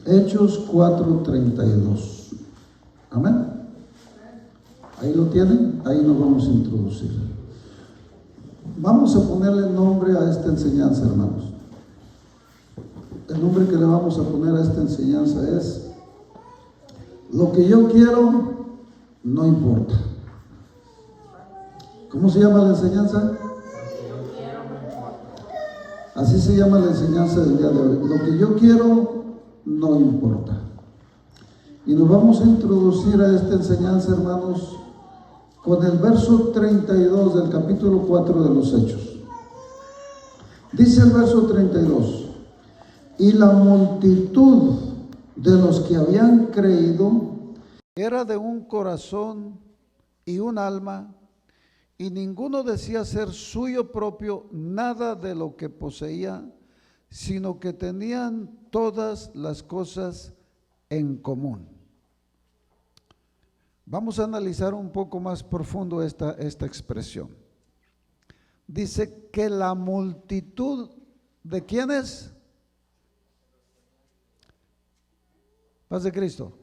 Hechos 4:32. Amén. Ahí lo tienen, ahí nos vamos a introducir. Vamos a ponerle nombre a esta enseñanza, hermanos. El nombre que le vamos a poner a esta enseñanza es: lo que yo quiero no importa. ¿Cómo se llama la enseñanza? Así se llama la enseñanza del día de hoy. Lo que yo quiero no importa. Y nos vamos a introducir a esta enseñanza, hermanos, con el verso 32 del capítulo 4 de los Hechos. Dice el verso 32: y la multitud de los que habían creído era de un corazón y un alma, y ninguno decía ser suyo propio nada de lo que poseía, sino que tenían todas las cosas en común. Vamos a analizar un poco más profundo esta expresión. Dice que la multitud de ¿quiénes? Paz de Cristo.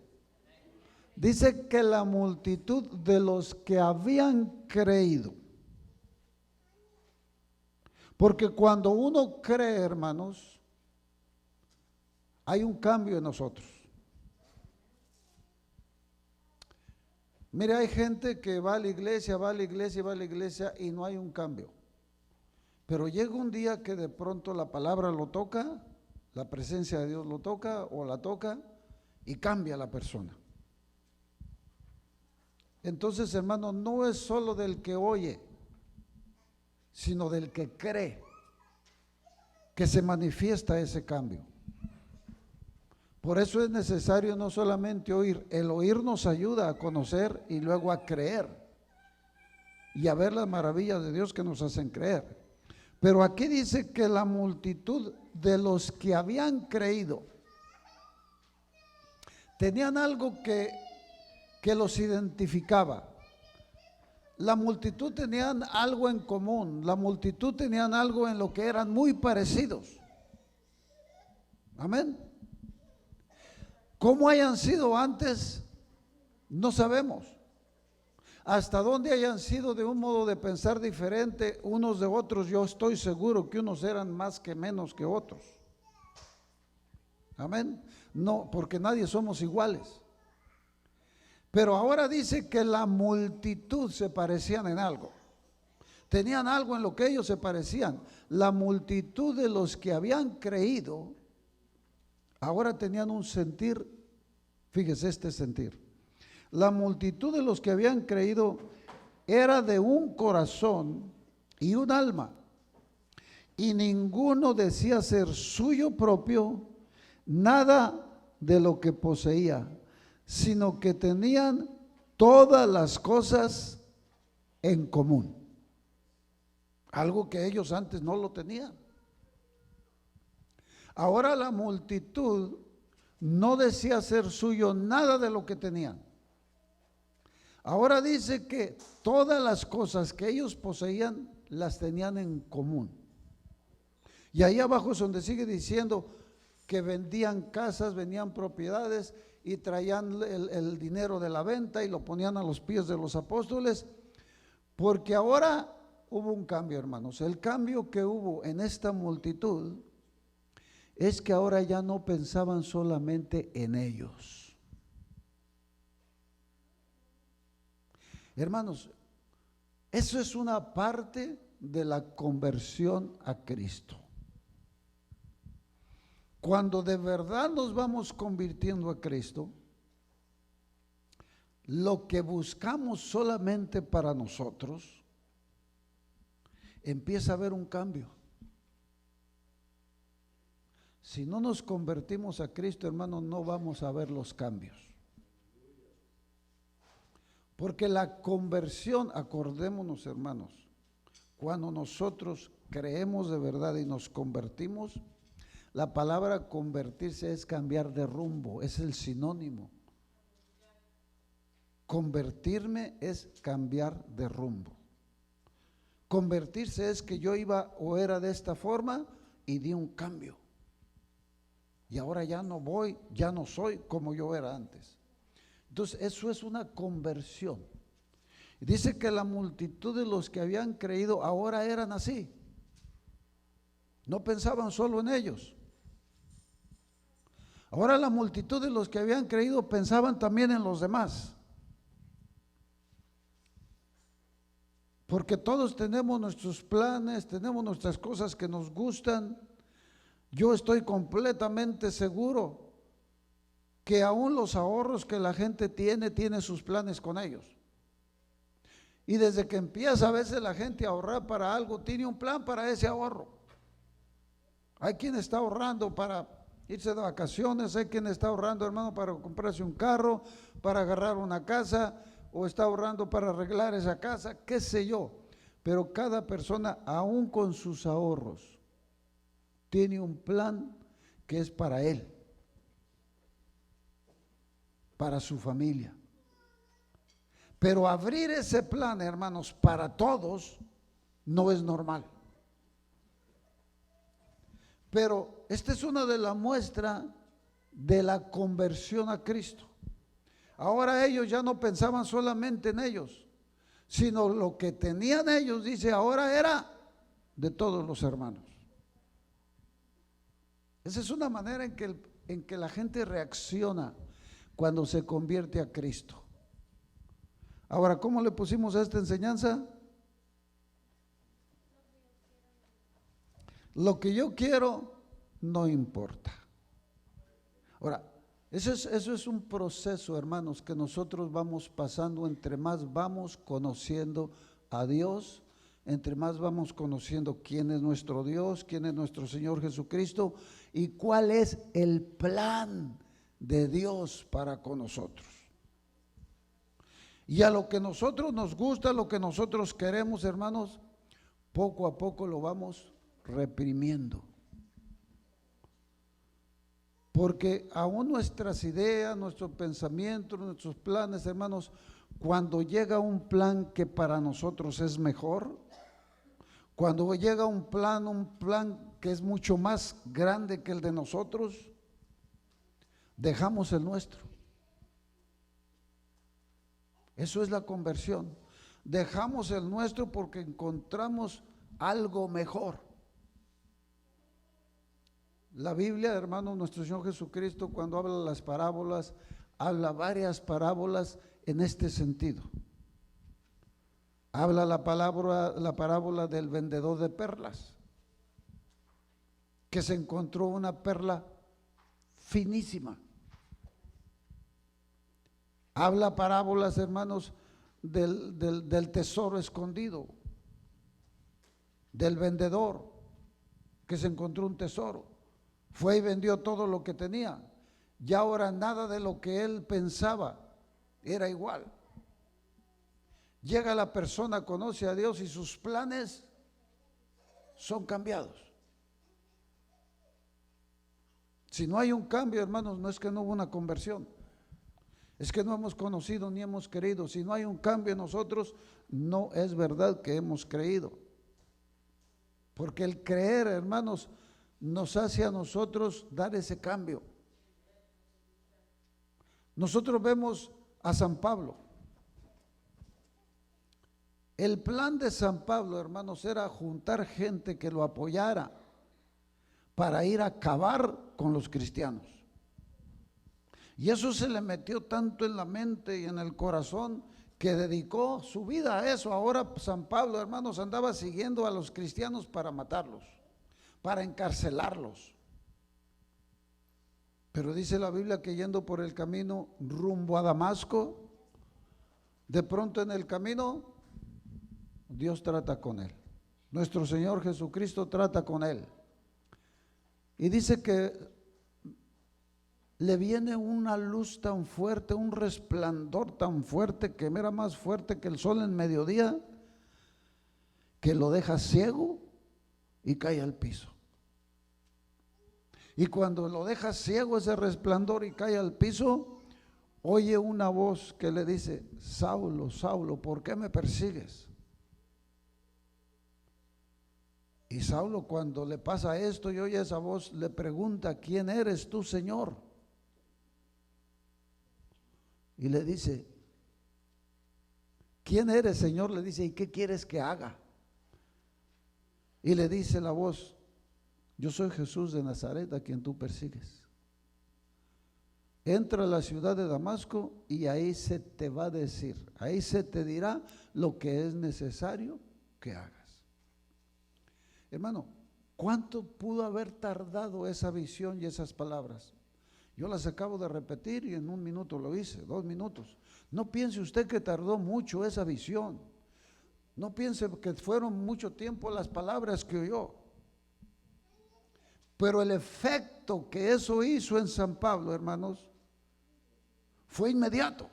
Dice que la multitud de los que habían creído. Porque cuando uno cree, hermanos, hay un cambio en nosotros. Mire, hay gente que va a la iglesia, va a la iglesia, va a la iglesia y no hay un cambio. Pero llega un día que de pronto la palabra lo toca, la presencia de Dios lo toca o la toca y cambia la persona. Entonces, hermano, no es solo del que oye, sino del que cree, que se manifiesta ese cambio. Por eso es necesario no solamente oír, el oír nos ayuda a conocer y luego a creer y a ver las maravillas de Dios que nos hacen creer. Pero aquí dice que la multitud de los que habían creído tenían algo que los identificaba. La multitud tenían algo en común, la multitud tenían algo en lo que eran muy parecidos. Amén. ¿Cómo hayan sido antes? No sabemos. Hasta dónde hayan sido de un modo de pensar diferente unos de otros, yo estoy seguro que unos eran más que menos que otros. Amén. No, porque nadie somos iguales. Pero ahora dice que la multitud se parecían en algo. Tenían algo en lo que ellos se parecían. La multitud de los que habían creído, ahora tenían un sentir. Fíjese este sentir. La multitud de los que habían creído era de un corazón y un alma. Y ninguno decía ser suyo propio nada de lo que poseía, sino que tenían todas las cosas en común. Algo que ellos antes no lo tenían. Ahora la multitud no decía ser suyo nada de lo que tenían. Ahora dice que todas las cosas que ellos poseían las tenían en común. Y ahí abajo es donde sigue diciendo que vendían casas, vendían propiedades y traían el dinero de la venta y lo ponían a los pies de los apóstoles, porque ahora hubo un cambio, hermanos. El cambio que hubo en esta multitud es que ahora ya no pensaban solamente en ellos. Hermanos, eso es una parte de la conversión a Cristo. Cuando de verdad nos vamos convirtiendo a Cristo, lo que buscamos solamente para nosotros, empieza a haber un cambio. Si no nos convertimos a Cristo, hermanos, no vamos a ver los cambios. Porque la conversión, acordémonos, hermanos, cuando nosotros creemos de verdad y nos convertimos, la palabra convertirse es cambiar de rumbo, es el sinónimo. Convertirme es cambiar de rumbo. Convertirse es que yo iba o era de esta forma y di un cambio. y ahora ya no voy, ya no soy como yo era antes. Entonces eso es una conversión. Dice que la multitud de los que habían creído ahora eran así. No pensaban solo en ellos. Ahora la multitud de los que habían creído pensaban también en los demás. Porque todos tenemos nuestros planes, tenemos nuestras cosas que nos gustan. Yo estoy completamente seguro que aún los ahorros que la gente tiene sus planes con ellos. Y desde que empieza a veces la gente a ahorrar para algo, tiene un plan para ese ahorro. Hay quien está ahorrando para irse de vacaciones, hay quien está ahorrando, hermano, para comprarse un carro, para agarrar una casa, o está ahorrando para arreglar esa casa, qué sé yo. Pero cada persona, aún con sus ahorros, tiene un plan que es para él, para su familia. Pero abrir ese plan, hermanos, para todos no es normal. Pero esta es una de las muestras de la conversión a Cristo. Ahora ellos ya no pensaban solamente en ellos, sino lo que tenían ellos, dice, ahora era de todos los hermanos. Esa es una manera en que la gente reacciona cuando se convierte a Cristo. Ahora, ¿cómo le pusimos a esta enseñanza? Lo que yo quiero no importa. Ahora, eso es un proceso, hermanos, que nosotros vamos pasando entre más vamos conociendo a Dios, entre más vamos conociendo quién es nuestro Dios, quién es nuestro Señor Jesucristo y cuál es el plan de Dios para con nosotros. Y a lo que nosotros nos gusta, lo que nosotros queremos, hermanos, poco a poco lo vamos reprimiendo. Porque aún nuestras ideas, nuestros pensamientos, nuestros planes, hermanos, cuando llega un plan que para nosotros es mejor, cuando llega un plan que es mucho más grande que el de nosotros, dejamos el nuestro. Eso es la conversión. Dejamos el nuestro porque encontramos algo mejor. La Biblia, hermano, nuestro Señor Jesucristo, cuando habla las parábolas, habla varias parábolas en este sentido. Habla la parábola del vendedor de perlas, que se encontró una perla finísima. Habla parábolas, hermanos, del tesoro escondido, del vendedor que se encontró un tesoro. Fue y vendió todo lo que tenía. Y ahora nada de lo que él pensaba era igual. Llega la persona, conoce a Dios y sus planes son cambiados. Si no hay un cambio, hermanos, no es que no hubo una conversión. Es que no hemos conocido ni hemos creído. Si no hay un cambio en nosotros, no es verdad que hemos creído. Porque el creer, hermanos, nos hace a nosotros dar ese cambio. Nosotros vemos a San Pablo. El plan de San Pablo, hermanos, era juntar gente que lo apoyara para ir a acabar con los cristianos. Y eso se le metió tanto en la mente y en el corazón que dedicó su vida a eso. Ahora San Pablo, hermanos, andaba siguiendo a los cristianos para matarlos, para encarcelarlos. Pero dice la Biblia que yendo por el camino rumbo a Damasco, de pronto en el camino Dios trata con él. Nuestro Señor Jesucristo trata con él. Y dice que le viene una luz tan fuerte, un resplandor tan fuerte, que era más fuerte que el sol en mediodía, que lo deja ciego y cae al piso. Y cuando lo deja ciego ese resplandor y cae al piso, oye una voz que le dice: Saulo, Saulo, ¿por qué me persigues? Y Saulo, cuando le pasa esto y oye esa voz, le pregunta: ¿quién eres tú, Señor? Y le dice: ¿quién eres, Señor? Le dice: ¿y qué quieres que haga? Y le dice la voz: yo soy Jesús de Nazaret, a quien tú persigues. Entra a la ciudad de Damasco y ahí se te va a decir, ahí se te dirá lo que es necesario que hagas. Hermano, ¿cuánto pudo haber tardado esa visión y esas palabras? Yo las acabo de repetir y en 1 minuto lo hice, 2 minutos. No piense usted que tardó mucho esa visión. No piense que fueron mucho tiempo las palabras que oyó. Pero el efecto que eso hizo en San Pablo, hermanos, fue inmediato.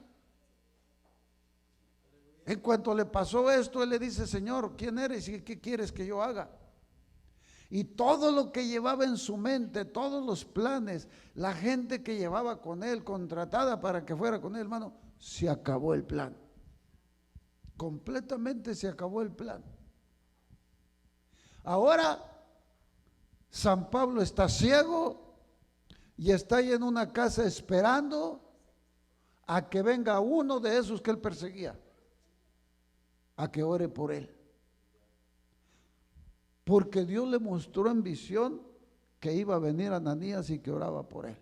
En cuanto le pasó esto, él le dice: Señor, ¿quién eres y qué quieres que yo haga? Y todo lo que llevaba en su mente, todos los planes, la gente que llevaba con él, contratada para que fuera con él, hermano, se acabó el plan. Completamente se acabó el plan. Ahora San Pablo está ciego y está ahí en una casa esperando a que venga uno de esos que él perseguía, a que ore por él. Porque Dios le mostró en visión que iba a venir Ananías y que oraba por él.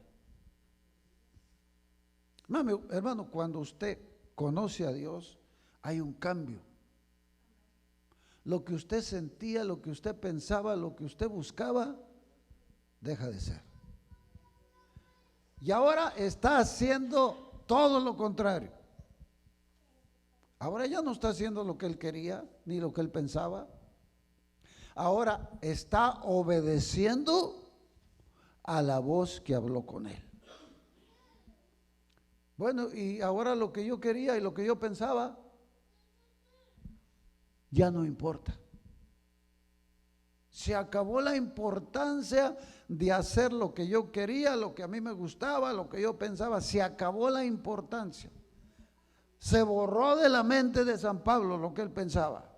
Hermano, cuando usted conoce a Dios, hay un cambio. Lo que usted sentía, lo que usted pensaba, lo que usted buscaba, deja de ser. Y ahora está haciendo todo lo contrario. Ahora ya no está haciendo lo que él quería, ni lo que él pensaba. Ahora está obedeciendo a la voz que habló con él. Bueno, y ahora lo que yo quería y lo que yo pensaba ya no importa. Se acabó la importancia de hacer lo que yo quería, lo que a mí me gustaba, lo que yo pensaba. Se acabó la importancia. Se borró de la mente de San Pablo lo que él pensaba.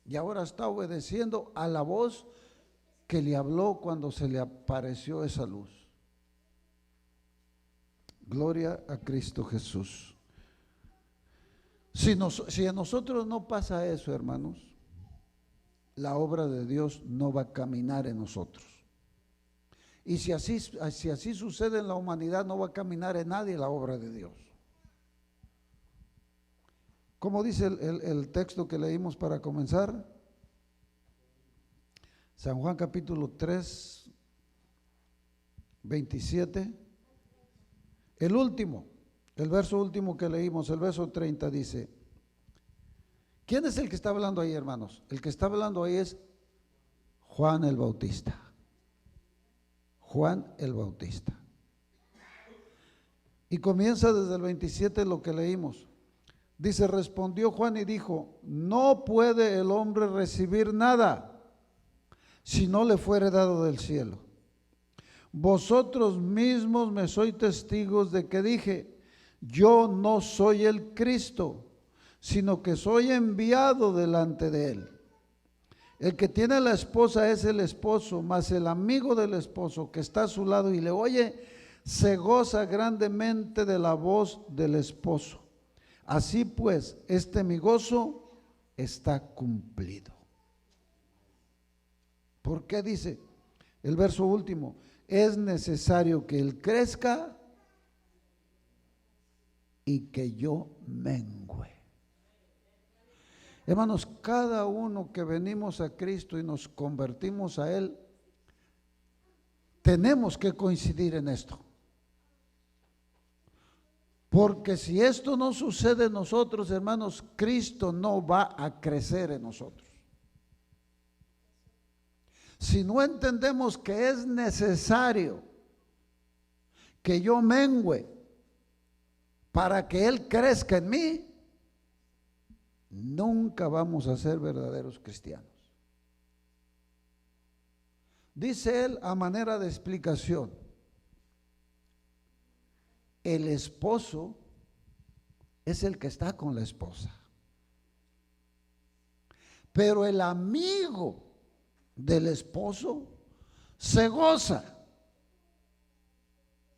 Y ahora está obedeciendo a la voz que le habló cuando se le apareció esa luz. Gloria a Cristo Jesús. Si a nosotros no pasa eso, hermanos, la obra de Dios no va a caminar en nosotros. Y si así sucede en la humanidad, no va a caminar en nadie la obra de Dios. ¿Cómo dice el texto que leímos para comenzar? San Juan capítulo 3, 27. El último, el verso último que leímos, el verso 30 dice: ¿quién es el que está hablando ahí, hermanos? El que está hablando ahí es Juan el Bautista. Juan el Bautista. Y comienza desde el 27 lo que leímos. Dice: respondió Juan y dijo: no puede el hombre recibir nada si no le fuere dado del cielo. Vosotros mismos me sois testigos de que dije: yo no soy el Cristo, sino que soy enviado delante de él. El que tiene la esposa es el esposo, mas el amigo del esposo que está a su lado y le oye, se goza grandemente de la voz del esposo. Así pues, mi gozo está cumplido. ¿Por qué dice el verso último? Es necesario que él crezca y que yo mengüe. Hermanos, cada uno que venimos a Cristo y nos convertimos a Él, tenemos que coincidir en esto. Porque si esto no sucede en nosotros, hermanos, Cristo no va a crecer en nosotros. Si no entendemos que es necesario que yo mengüe para que Él crezca en mí, nunca vamos a ser verdaderos cristianos. Dice él a manera de explicación: el esposo es el que está con la esposa, Pero el amigo del esposo se goza.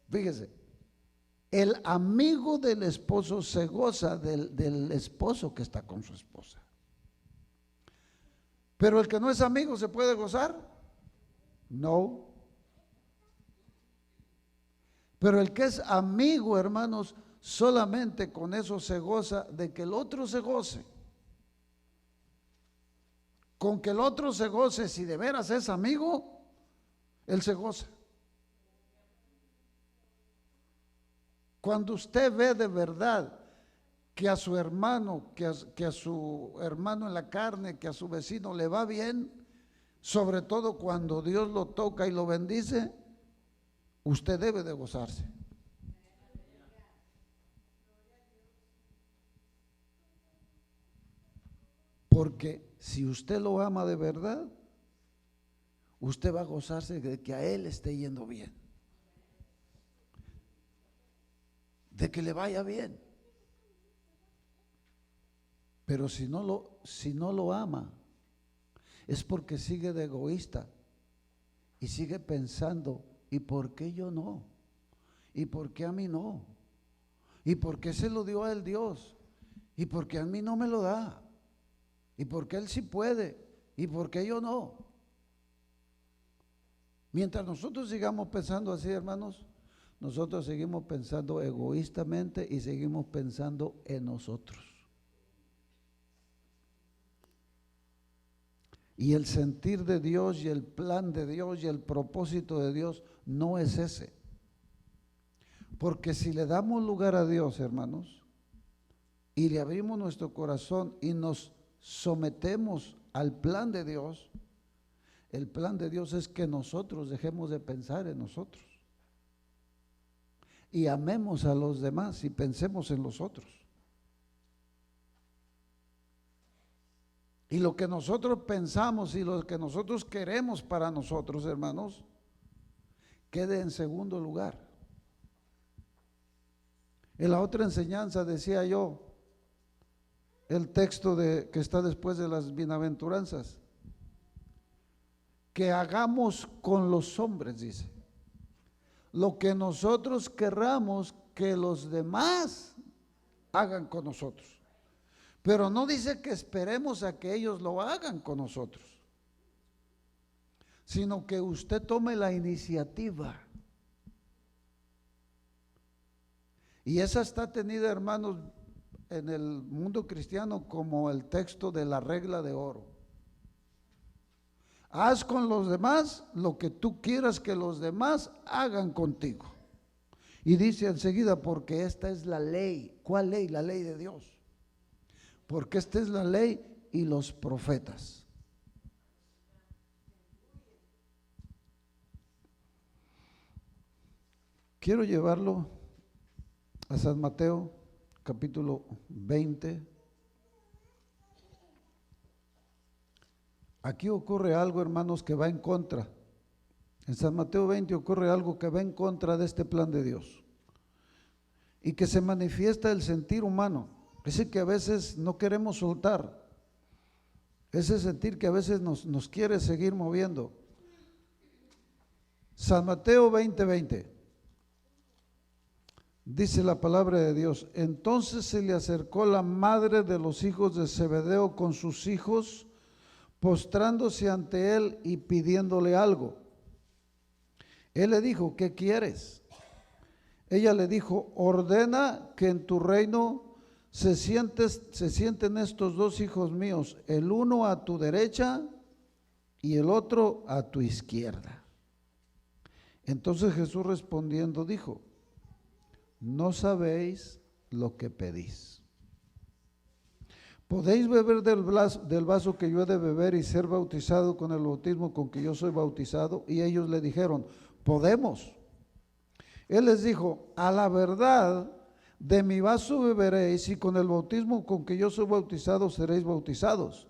Fíjese, el amigo del esposo se goza del esposo que está con su esposa. Pero el que no es amigo, ¿se puede gozar? No. Pero el que es amigo, hermanos, solamente con eso se goza, de que el otro se goce. Con que el otro se goce, si de veras es amigo, él se goza. Cuando usted ve de verdad que a su hermano, que a su hermano en la carne, que a su vecino le va bien, sobre todo cuando Dios lo toca y lo bendice, usted debe de gozarse. Porque si usted lo ama de verdad, usted va a gozarse de que a él esté yendo bien, de que le vaya bien. Pero si no lo ama, es porque sigue de egoísta y sigue pensando, ¿y por qué yo no? ¿Y por qué a mí no? ¿Y por qué se lo dio a él Dios? ¿Y por qué a mí no me lo da? ¿Y por qué él sí puede? ¿Y por qué yo no? Mientras nosotros sigamos pensando así, hermanos, nosotros seguimos pensando egoístamente y seguimos pensando en nosotros. Y el sentir de Dios y el plan de Dios y el propósito de Dios no es ese. Porque si le damos lugar a Dios, hermanos, y le abrimos nuestro corazón y nos sometemos al plan de Dios, el plan de Dios es que nosotros dejemos de pensar en nosotros y amemos a los demás y pensemos en los otros. Y lo que nosotros pensamos y lo que nosotros queremos para nosotros, hermanos, quede en segundo lugar. En la otra enseñanza decía yo, el texto que está después de las bienaventuranzas, que hagamos con los hombres, dice, lo que nosotros querramos que los demás hagan con nosotros. Pero no dice que esperemos a que ellos lo hagan con nosotros, sino que usted tome la iniciativa. Y esa está tenida, hermanos, en el mundo cristiano como el texto de la regla de oro. Haz con los demás lo que tú quieras que los demás hagan contigo. Y dice enseguida, porque esta es la ley. ¿Cuál ley? La ley de Dios. Porque esta es la ley y los profetas. Quiero llevarlo a San Mateo, capítulo 20. Aquí ocurre algo, hermanos, que va en contra. En San Mateo 20 ocurre algo que va en contra de este plan de Dios y que se manifiesta el sentir humano, ese que a veces no queremos soltar, ese sentir que a veces nos quiere seguir moviendo. San Mateo 20:20 dice la palabra de Dios: entonces se le acercó la madre de los hijos de Zebedeo con sus hijos, postrándose ante él y pidiéndole algo. Él le dijo: ¿qué quieres? Ella le dijo: ordena que en tu reino se sienten estos dos hijos míos, el uno a tu derecha y el otro a tu izquierda. Entonces Jesús respondiendo dijo: no sabéis lo que pedís. ¿Podéis beber del vaso que yo he de beber y ser bautizado con el bautismo con que yo soy bautizado? Y ellos le dijeron: podemos. Él les dijo: a la verdad, de mi vaso beberéis y con el bautismo con que yo soy bautizado seréis bautizados.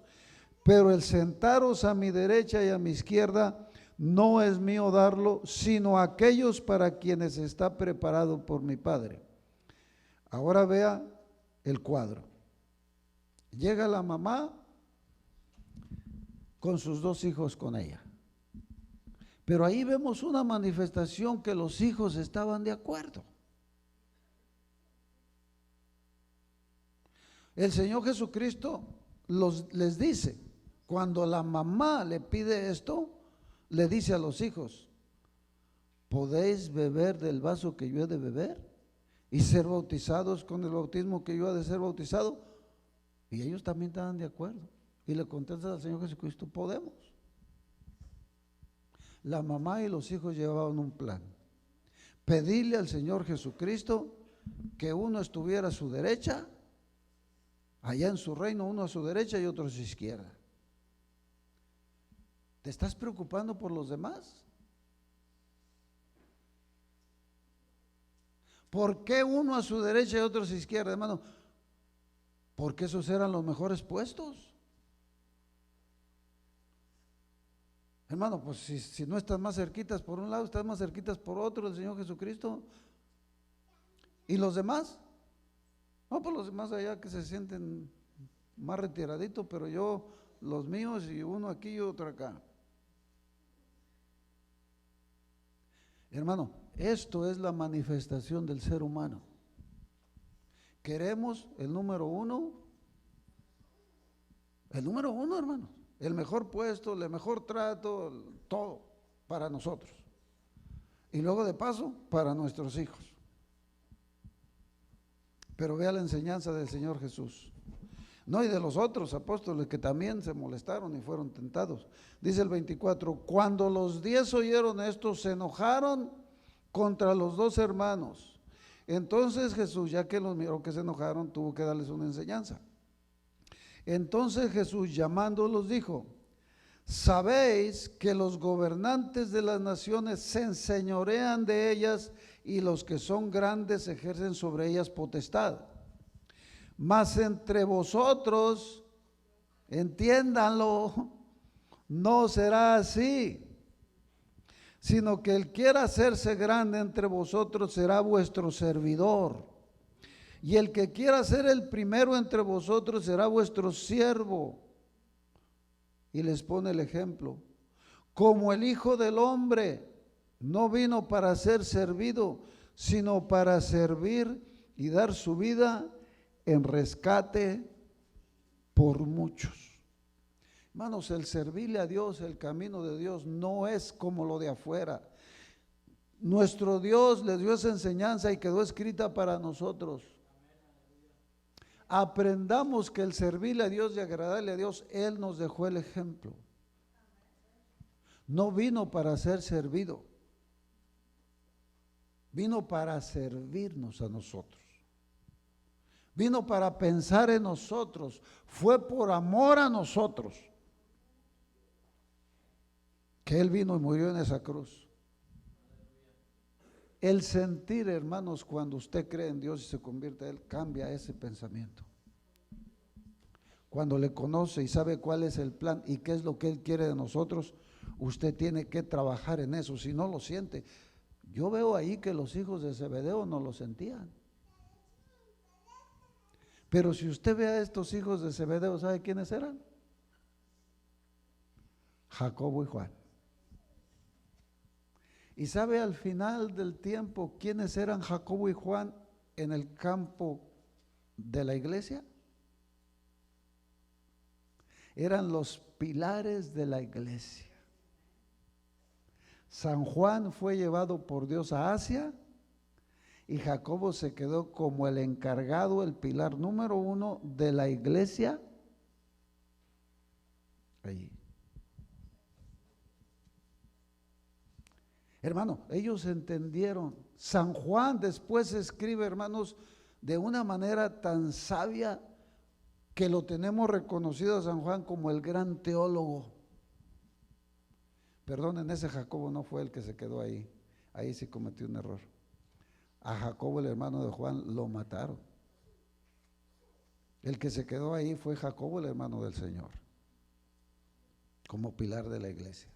Pero el sentaros a mi derecha y a mi izquierda no es mío darlo, sino a aquellos para quienes está preparado por mi Padre. Ahora vea el cuadro. Llega la mamá con sus 2 hijos con ella. Pero ahí vemos una manifestación que los hijos estaban de acuerdo. El Señor Jesucristo les dice, cuando la mamá le pide esto, le dice a los hijos: ¿podéis beber del vaso que yo he de beber y ser bautizados con el bautismo que yo he de ser bautizado? Y ellos también estaban de acuerdo. Y le contestan al Señor Jesucristo: podemos. La mamá y los hijos llevaban un plan: pedirle al Señor Jesucristo que uno estuviera a su derecha, allá en su reino, uno a su derecha y otro a su izquierda. ¿Te estás preocupando por los demás? ¿Por qué uno a su derecha y otro a su izquierda, hermano? Porque esos eran los mejores puestos. Hermano, pues si no estás más cerquitas por un lado, estás más cerquitas por otro, el Señor Jesucristo. ¿Y los demás? No, pues los demás allá que se sienten más retiraditos, pero yo, los míos, y uno aquí y otro acá. Hermano, esto es la manifestación del ser humano. Queremos el número uno, hermano, el mejor puesto, el mejor trato, todo para nosotros. Y luego de paso, para nuestros hijos. Pero vea la enseñanza del Señor Jesús. No, y de los otros apóstoles que también se molestaron y fueron tentados. Dice el 24: cuando los 10 oyeron esto, se enojaron contra los 2 hermanos. Entonces Jesús, ya que los miró que se enojaron, tuvo que darles una enseñanza. Entonces Jesús, llamándolos, dijo: sabéis que los gobernantes de las naciones se enseñorean de ellas, y los que son grandes ejercen sobre ellas potestad. Mas entre vosotros, entiéndanlo, no será así, sino que el quiera hacerse grande entre vosotros será vuestro servidor, y el que quiera ser el primero entre vosotros será vuestro siervo. Y les pone el ejemplo: como el Hijo del Hombre no vino para ser servido, sino para servir y dar su vida en rescate por muchos. Hermanos, el servirle a Dios, el camino de Dios no es como lo de afuera. Nuestro Dios les dio esa enseñanza y quedó escrita para nosotros. Aprendamos que el servirle a Dios y agradarle a Dios, Él nos dejó el ejemplo. No vino para ser servido, vino para servirnos a nosotros. Vino para pensar en nosotros, fue por amor a nosotros que Él vino y murió en esa cruz. El sentir, hermanos, cuando usted cree en Dios y se convierte a Él, cambia ese pensamiento. Cuando le conoce y sabe cuál es el plan y qué es lo que Él quiere de nosotros, usted tiene que trabajar en eso, si no lo siente. Yo veo ahí que los hijos de Zebedeo no lo sentían. Pero si usted ve a estos hijos de Zebedeo, ¿sabe quiénes eran? Jacobo y Juan. ¿Y sabe al final del tiempo quiénes eran Jacobo y Juan en el campo de la iglesia? Eran los pilares de la iglesia. San Juan fue llevado por Dios a Asia y Jacobo se quedó como el encargado, el pilar número 1 de la iglesia allí. Hermano, ellos entendieron. San Juan después escribe, hermanos, de una manera tan sabia que lo tenemos reconocido a San Juan como el gran teólogo. Perdonen, ese Jacobo no fue el que se quedó ahí. Ahí sí cometió un error. A Jacobo, el hermano de Juan, lo mataron. El que se quedó ahí fue Jacobo, el hermano del Señor, como pilar de la iglesia.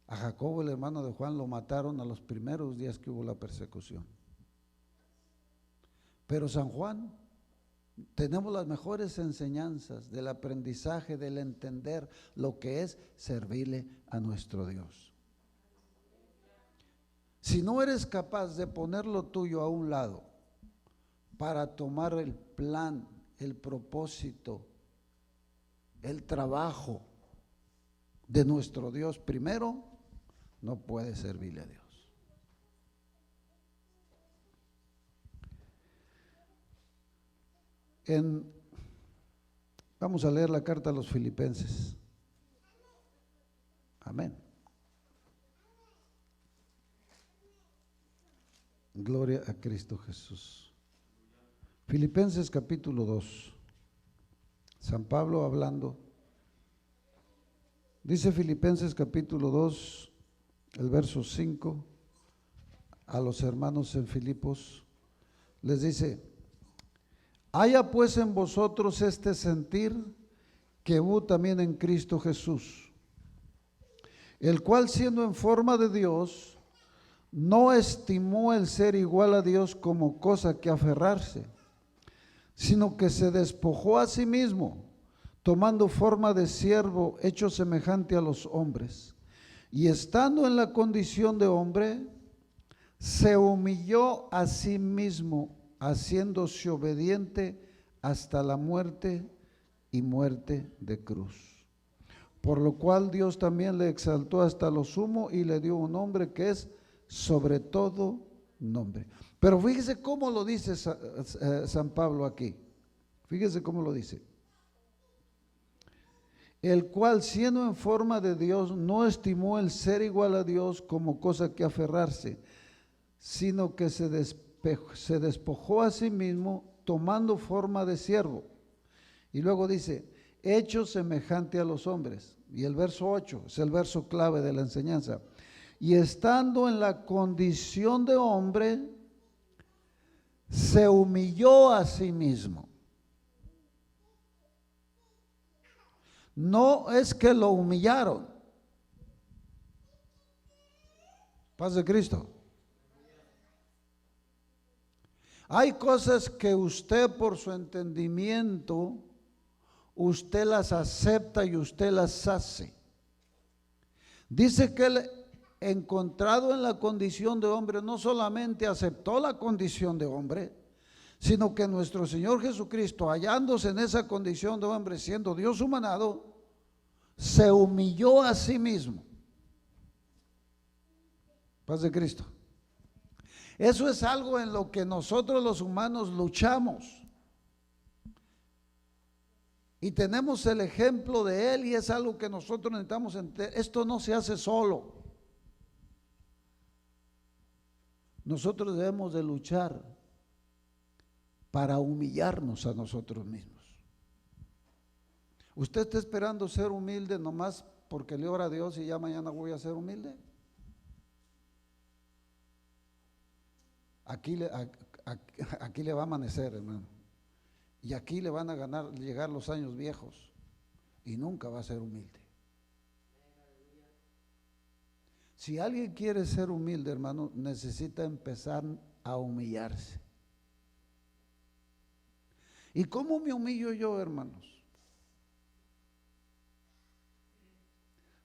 A Jacobo, el hermano de Juan, lo mataron a los primeros días que hubo la persecución. Pero San Juan tenemos las mejores enseñanzas del aprendizaje, del entender lo que es servirle a nuestro Dios. Si no eres capaz de poner lo tuyo a un lado para tomar el plan, el propósito, el trabajo de nuestro Dios primero, no puedes servirle a Dios. Vamos a leer la carta a los Filipenses. Amén. Gloria a Cristo Jesús. Filipenses capítulo 2. San Pablo hablando. Dice Filipenses capítulo 2, el verso 5, a los hermanos en Filipos, les dice: haya pues en vosotros este sentir que hubo también en Cristo Jesús, el cual siendo en forma de Dios, no estimó el ser igual a Dios como cosa que aferrarse, sino que se despojó a sí mismo, tomando forma de siervo, hecho semejante a los hombres, y estando en la condición de hombre, se humilló a sí mismo, haciéndose obediente hasta la muerte y muerte de cruz. Por lo cual Dios también le exaltó hasta lo sumo y le dio un nombre que es sobre todo nombre. Pero fíjese cómo lo dice San Pablo aquí. Fíjese cómo lo dice. El cual siendo en forma de Dios no estimó el ser igual a Dios como cosa que aferrarse, sino que se despojó a sí mismo, tomando forma de siervo. Y luego dice, hecho semejante a los hombres. Y el verso 8 es el verso clave de la enseñanza. Y estando en la condición de hombre, se humilló a sí mismo. No es que lo humillaron. Paz de Cristo. Hay cosas que usted por su entendimiento, usted las acepta y usted las hace. Dice que él, encontrado en la condición de hombre, no solamente aceptó la condición de hombre, sino que nuestro Señor Jesucristo, hallándose en esa condición de hombre, siendo Dios humanado, se humilló a sí mismo. Paz de Cristo. Eso es algo en lo que nosotros los humanos luchamos. Y tenemos el ejemplo de Él y es algo que nosotros necesitamos entender. Esto no se hace solo. Nosotros debemos de luchar para humillarnos a nosotros mismos. ¿Usted está esperando ser humilde nomás porque le ora a Dios y ya mañana voy a ser humilde? Aquí le va a amanecer, hermano. Y aquí le van a llegar los años viejos y nunca va a ser humilde. Si alguien quiere ser humilde, hermano, necesita empezar a humillarse. ¿Y cómo me humillo yo, hermanos?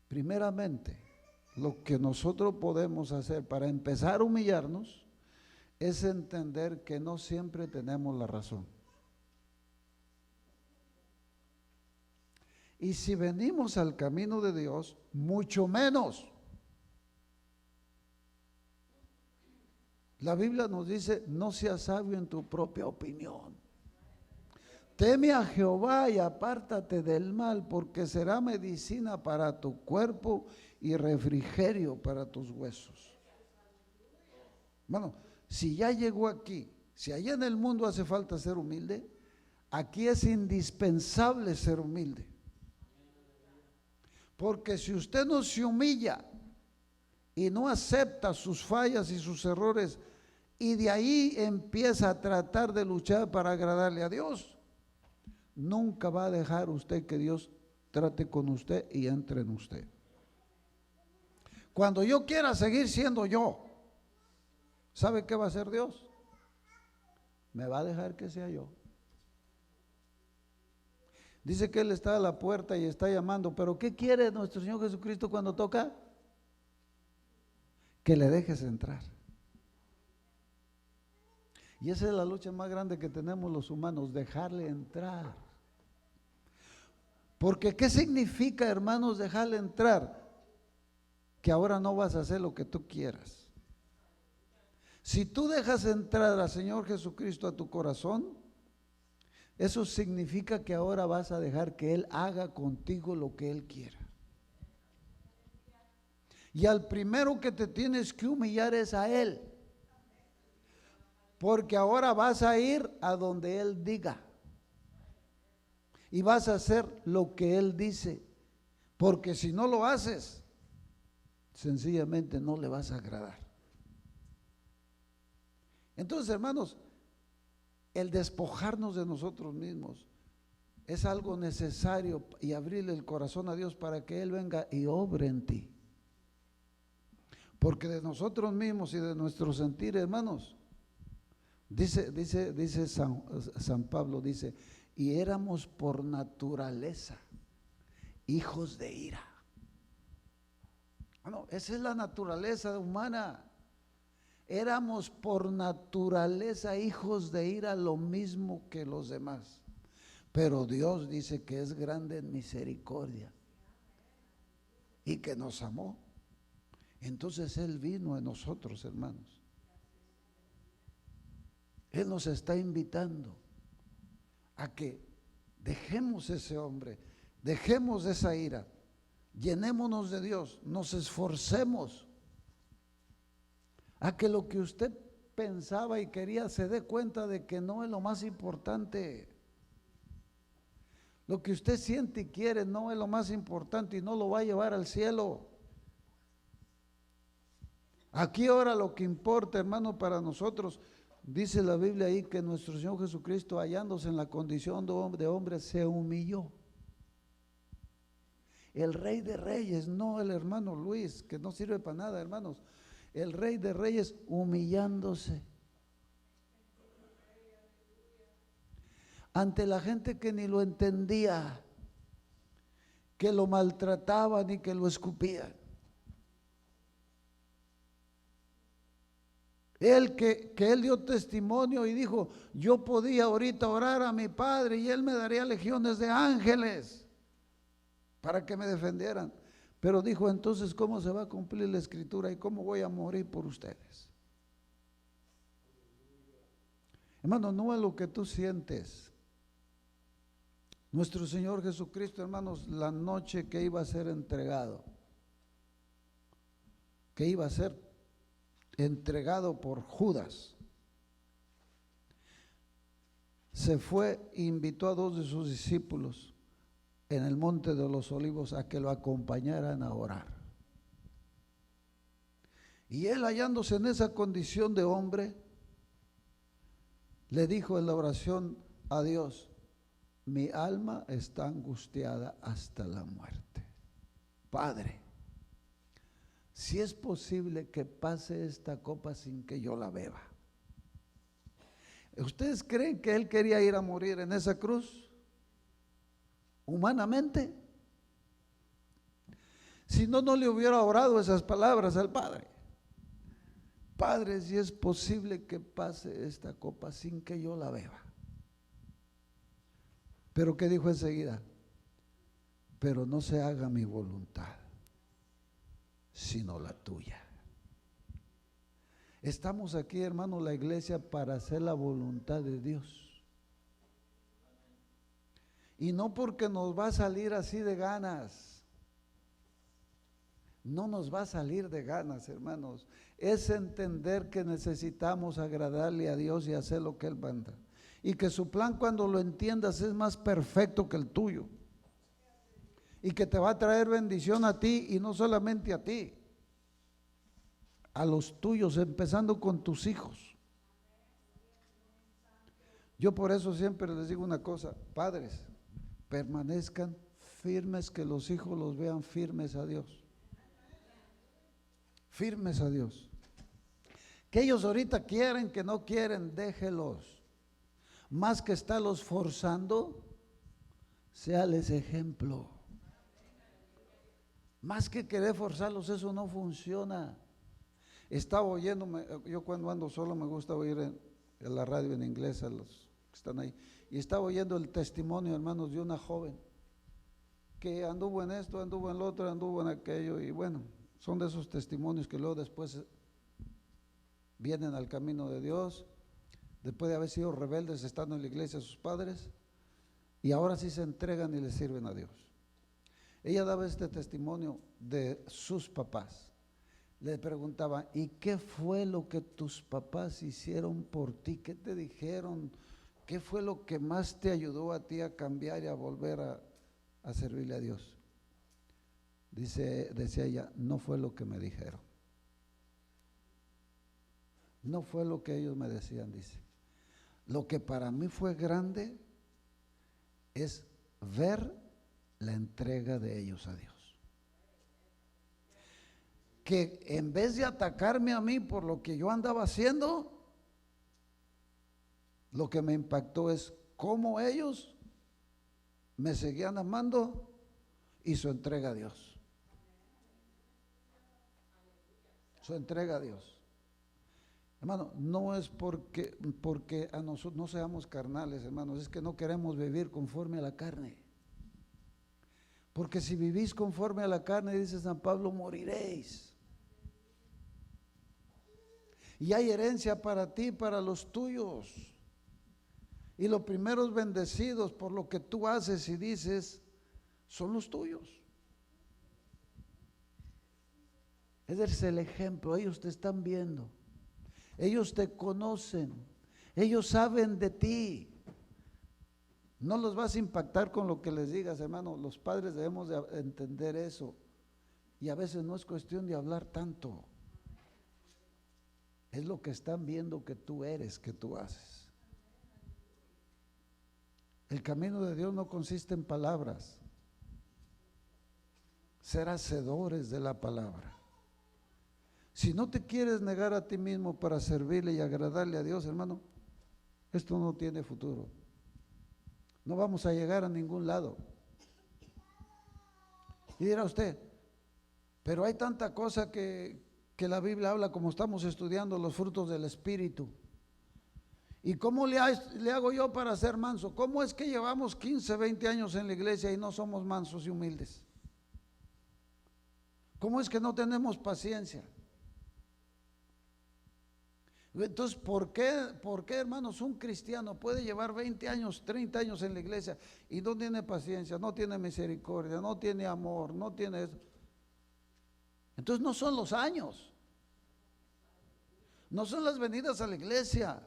Primeramente, lo que nosotros podemos hacer para empezar a humillarnos es entender que no siempre tenemos la razón. Y si venimos al camino de Dios, mucho menos. La Biblia nos dice, no seas sabio en tu propia opinión. Teme a Jehová y apártate del mal, porque será medicina para tu cuerpo y refrigerio para tus huesos. Bueno, si ya llegó aquí, si allá en el mundo hace falta ser humilde, aquí es indispensable ser humilde. Porque si usted no se humilla y no acepta sus fallas y sus errores, y de ahí empieza a tratar de luchar para agradarle a Dios, nunca va a dejar usted que Dios trate con usted y entre en usted. Cuando yo quiera seguir siendo yo, ¿sabe qué va a hacer Dios? Me va a dejar que sea yo. Dice que Él está a la puerta y está llamando, pero ¿qué quiere nuestro Señor Jesucristo cuando toca? Que le dejes entrar. Y esa es la lucha más grande que tenemos los humanos, dejarle entrar. Porque ¿qué significa, hermanos, dejarle entrar? Que ahora no vas a hacer lo que tú quieras. Si tú dejas entrar al Señor Jesucristo a tu corazón, eso significa que ahora vas a dejar que Él haga contigo lo que Él quiera. Y al primero que te tienes que humillar es a Él. Porque ahora vas a ir a donde Él diga. Y vas a hacer lo que Él dice. Porque si no lo haces, sencillamente no le vas a agradar. Entonces, hermanos, el despojarnos de nosotros mismos es algo necesario y abrirle el corazón a Dios para que Él venga y obre en ti. Porque de nosotros mismos y de nuestro sentir, hermanos, dice San Pablo, dice, y éramos por naturaleza hijos de ira. Bueno, esa es la naturaleza humana. Éramos por naturaleza hijos de ira, lo mismo que los demás. Pero Dios dice que es grande en misericordia y que nos amó. Entonces Él vino a nosotros, hermanos. Él nos está invitando a que dejemos ese hombre, dejemos esa ira, llenémonos de Dios, nos esforcemos a que lo que usted pensaba y quería se dé cuenta de que no es lo más importante. Lo que usted siente y quiere no es lo más importante y no lo va a llevar al cielo. Aquí ahora lo que importa, hermano, para nosotros, dice la Biblia ahí que nuestro Señor Jesucristo, hallándose en la condición de hombre, se humilló. El Rey de Reyes, no el hermano Luis, que no sirve para nada, hermanos. El Rey de Reyes humillándose ante la gente que ni lo entendía, que lo maltrataban y que lo escupían. Él que él dio testimonio y dijo, yo podía ahorita orar a mi Padre y Él me daría legiones de ángeles para que me defendieran. Pero dijo, entonces, ¿cómo se va a cumplir la Escritura y cómo voy a morir por ustedes? Hermano, no es lo que tú sientes. Nuestro Señor Jesucristo, hermanos, la noche que iba a ser entregado, que iba a ser entregado por Judas, se fue e invitó a 2 de sus discípulos en el monte de los Olivos a que lo acompañaran a orar. Y él, hallándose en esa condición de hombre, le dijo en la oración a Dios, mi alma está angustiada hasta la muerte. Padre, si es posible que pase esta copa sin que yo la beba. ¿Ustedes creen que él quería ir a morir en esa cruz? Humanamente, si no, no le hubiera orado esas palabras al Padre. Padre, si es posible que pase esta copa sin que yo la beba. Pero ¿qué dijo enseguida? Pero no se haga mi voluntad, sino la tuya. Estamos aquí, hermano, la iglesia, para hacer la voluntad de Dios. Y no porque nos va a salir así de ganas. No nos va a salir de ganas, hermanos. Es entender que necesitamos agradarle a Dios y hacer lo que Él manda. Y que su plan, cuando lo entiendas, es más perfecto que el tuyo. Y que te va a traer bendición a ti y no solamente a ti. A los tuyos, empezando con tus hijos. Yo por eso siempre les digo una cosa, padres, permanezcan firmes, que los hijos los vean firmes a Dios. Firmes a Dios. Que ellos ahorita quieren, que no quieren, déjelos. Más que estarlos forzando, Séales ejemplo. Más que querer forzarlos, eso no funciona. Estaba oyendo, yo cuando ando solo me gusta oír en la radio en inglés a los que están ahí. Y estaba oyendo el testimonio, hermanos, de una joven que anduvo en esto, anduvo en lo otro, anduvo en aquello. Y bueno, son de esos testimonios que luego después vienen al camino de Dios, después de haber sido rebeldes estando en la iglesia a sus padres, y ahora sí se entregan y le sirven a Dios. Ella daba este testimonio de sus papás. Le preguntaba, ¿y qué fue lo que tus papás hicieron por ti? ¿Qué te dijeron? ¿Qué fue lo que más te ayudó a ti a cambiar y a volver a servirle a Dios? Decía ella, no fue lo que me dijeron. No fue lo que ellos me decían, dice. Lo que para mí fue grande es ver la entrega de ellos a Dios. Que en vez de atacarme a mí por lo que yo andaba haciendo, lo que me impactó es cómo ellos me seguían amando y su entrega a Dios. Su entrega a Dios. Hermano, no es porque a nosotros no seamos carnales, hermanos, es que no queremos vivir conforme a la carne. Porque si vivís conforme a la carne, dice San Pablo, moriréis. Y hay herencia para ti, para los tuyos. Y los primeros bendecidos por lo que tú haces y dices, son los tuyos. Ese es el ejemplo, ellos te están viendo. Ellos te conocen, ellos saben de ti. No los vas a impactar con lo que les digas, hermano. Los padres debemos de entender eso. Y a veces no es cuestión de hablar tanto. Es lo que están viendo que tú eres, que tú haces. El camino de Dios no consiste en palabras. Ser hacedores de la palabra. Si no te quieres negar a ti mismo para servirle y agradarle a Dios, hermano, esto no tiene futuro. No vamos a llegar a ningún lado. Y dirá usted, pero hay tanta cosa que la Biblia habla, como estamos estudiando los frutos del Espíritu. ¿Y cómo le hago yo para ser manso? ¿Cómo es que llevamos 15, 20 años en la iglesia y no somos mansos y humildes? ¿Cómo es que no tenemos paciencia? Entonces, ¿por qué, hermanos, un cristiano puede llevar 20 años, 30 años en la iglesia y no tiene paciencia, no tiene misericordia, no tiene amor, no tiene eso? Entonces no son los años, no son las venidas a la iglesia.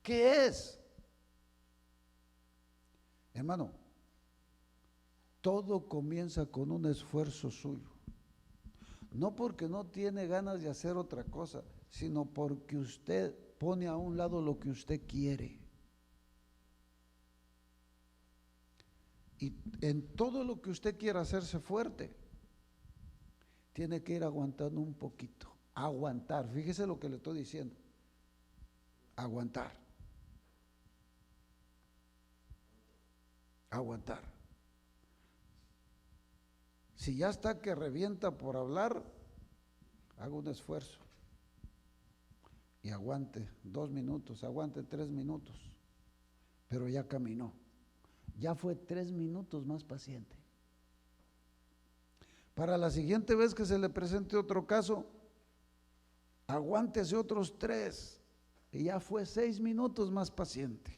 ¿Qué es? Hermano, todo comienza con un esfuerzo suyo. No porque no tiene ganas de hacer otra cosa, sino porque usted pone a un lado lo que usted quiere. Y en todo lo que usted quiera hacerse fuerte, tiene que ir aguantando un poquito. Aguantar, fíjese lo que le estoy diciendo. Aguantar. Aguantar. Si ya está que revienta por hablar, haga un esfuerzo y aguante 2 minutos, aguante 3 minutos, pero ya caminó, ya fue 3 minutos más paciente. Para la siguiente vez que se le presente otro caso, aguántese otros 3 y ya fue 6 minutos más paciente.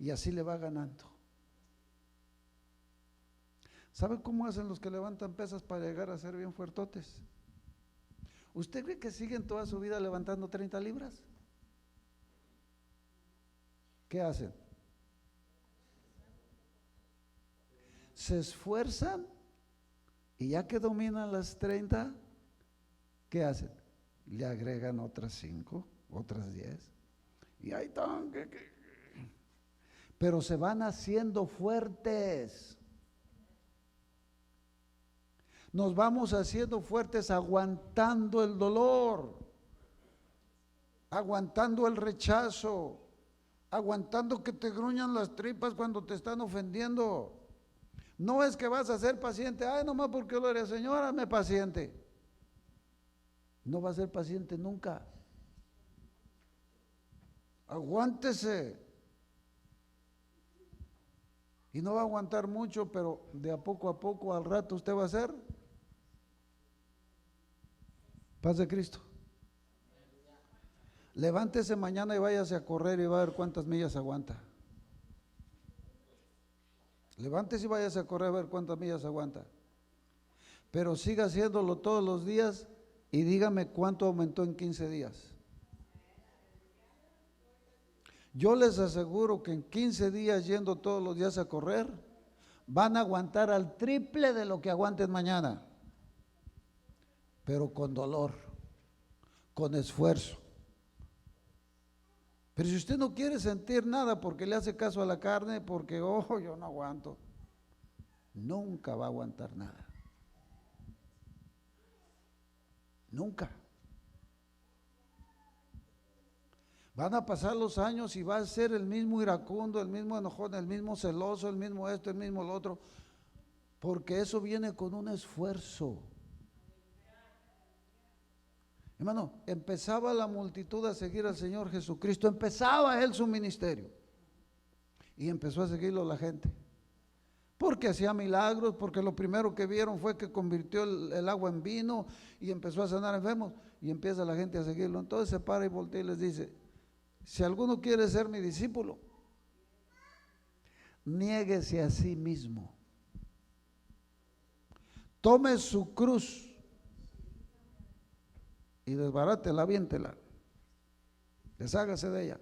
Y así le va ganando. ¿Sabe cómo hacen los que levantan pesas para llegar a ser bien fuertotes? ¿Usted cree que siguen toda su vida levantando 30 libras? ¿Qué hacen? Se esfuerzan y ya que dominan las 30, ¿qué hacen? Le agregan otras 5, otras 10 y ahí están. Pero se van haciendo fuertes. Nos vamos haciendo fuertes aguantando el dolor, aguantando el rechazo, aguantando que te gruñan las tripas cuando te están ofendiendo. No es que vas a ser paciente, ay, nomás porque lo eres, Señor, hazme paciente. No va a ser paciente nunca. Aguántese. Y no va a aguantar mucho, pero de a poco al rato usted va a ser paz de Cristo. Levántese mañana y váyase a correr y va a ver cuántas millas aguanta. Levántese y váyase a correr a ver cuántas millas aguanta. Pero siga haciéndolo todos los días y dígame cuánto aumentó en 15 días. Yo les aseguro que en 15 días yendo todos los días a correr, van a aguantar al triple de lo que aguanten mañana, pero con dolor, con esfuerzo. Pero si usted no quiere sentir nada porque le hace caso a la carne, porque, oh, yo no aguanto, nunca va a aguantar nada. Nunca. Van a pasar los años y va a ser el mismo iracundo, el mismo enojón, el mismo celoso, el mismo esto, el mismo lo otro, porque eso viene con un esfuerzo. Hermano, empezaba la multitud a seguir al Señor Jesucristo, empezaba Él su ministerio y empezó a seguirlo la gente, porque hacía milagros, porque lo primero que vieron fue que convirtió el agua en vino y empezó a sanar enfermos y empieza la gente a seguirlo. Entonces se para y voltea y les dice: si alguno quiere ser mi discípulo, niéguese a sí mismo, tome su cruz y desbarátela, aviéntela, deshágase de ella.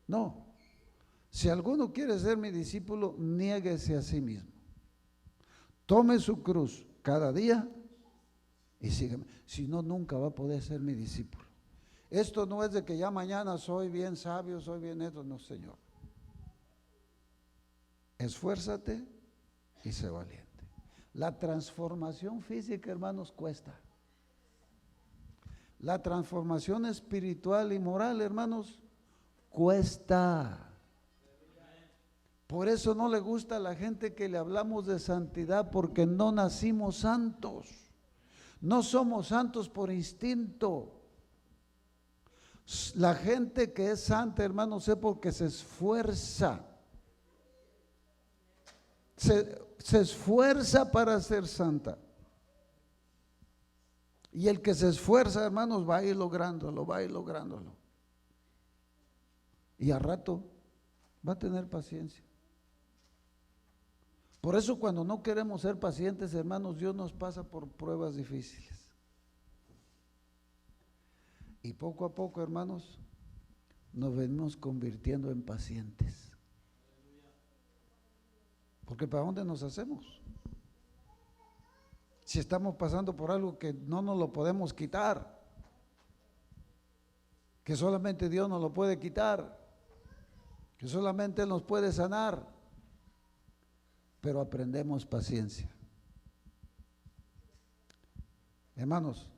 No, si alguno quiere ser mi discípulo, niéguese a sí mismo, tome su cruz cada día y sígueme. Si no, nunca va a poder ser mi discípulo. Esto no es de que ya mañana soy bien sabio, soy bien esto, no, Señor. Esfuérzate y sé valiente. La transformación física, hermanos, cuesta. La transformación espiritual y moral, hermanos, cuesta. Por eso no le gusta a la gente que le hablamos de santidad, porque no nacimos santos. No somos santos por instinto. La gente que es santa, hermanos, es porque se esfuerza. Se esfuerza para ser santa. Y el que se esfuerza, hermanos, va a ir lográndolo, va a ir lográndolo. Y a rato va a tener paciencia. Por eso cuando no queremos ser pacientes, hermanos, Dios nos pasa por pruebas difíciles. Y poco a poco, hermanos, nos venimos convirtiendo en pacientes. Porque ¿para dónde nos hacemos? Si estamos pasando por algo que no nos lo podemos quitar, que solamente Dios nos lo puede quitar, que solamente Él nos puede sanar, pero aprendemos paciencia. Hermanos,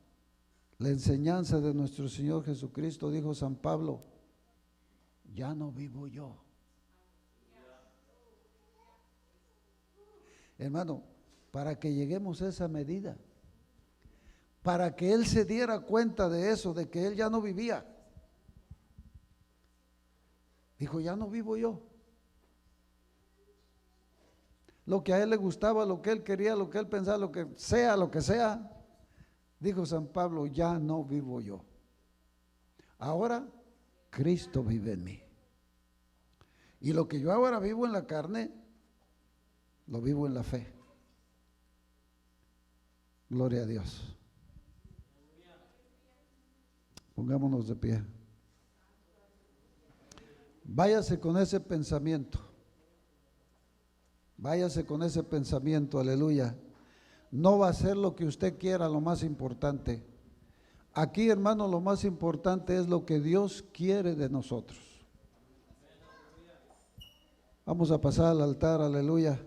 la enseñanza de nuestro Señor Jesucristo, dijo San Pablo, ya no vivo yo. Hermano, para que lleguemos a esa medida, para que Él se diera cuenta de eso, de que Él ya no vivía, dijo, ya no vivo yo. Lo que a Él le gustaba, lo que Él quería, lo que Él pensaba, lo que sea, dijo San Pablo, ya no vivo yo. Ahora Cristo vive en mí. Y lo que yo ahora vivo en la carne, lo vivo en la fe. Gloria a Dios. Pongámonos de pie. Váyase con ese pensamiento. Váyase con ese pensamiento, aleluya. No va a ser lo que usted quiera lo más importante. Aquí, hermano, lo más importante es lo que Dios quiere de nosotros. Vamos a pasar al altar, aleluya.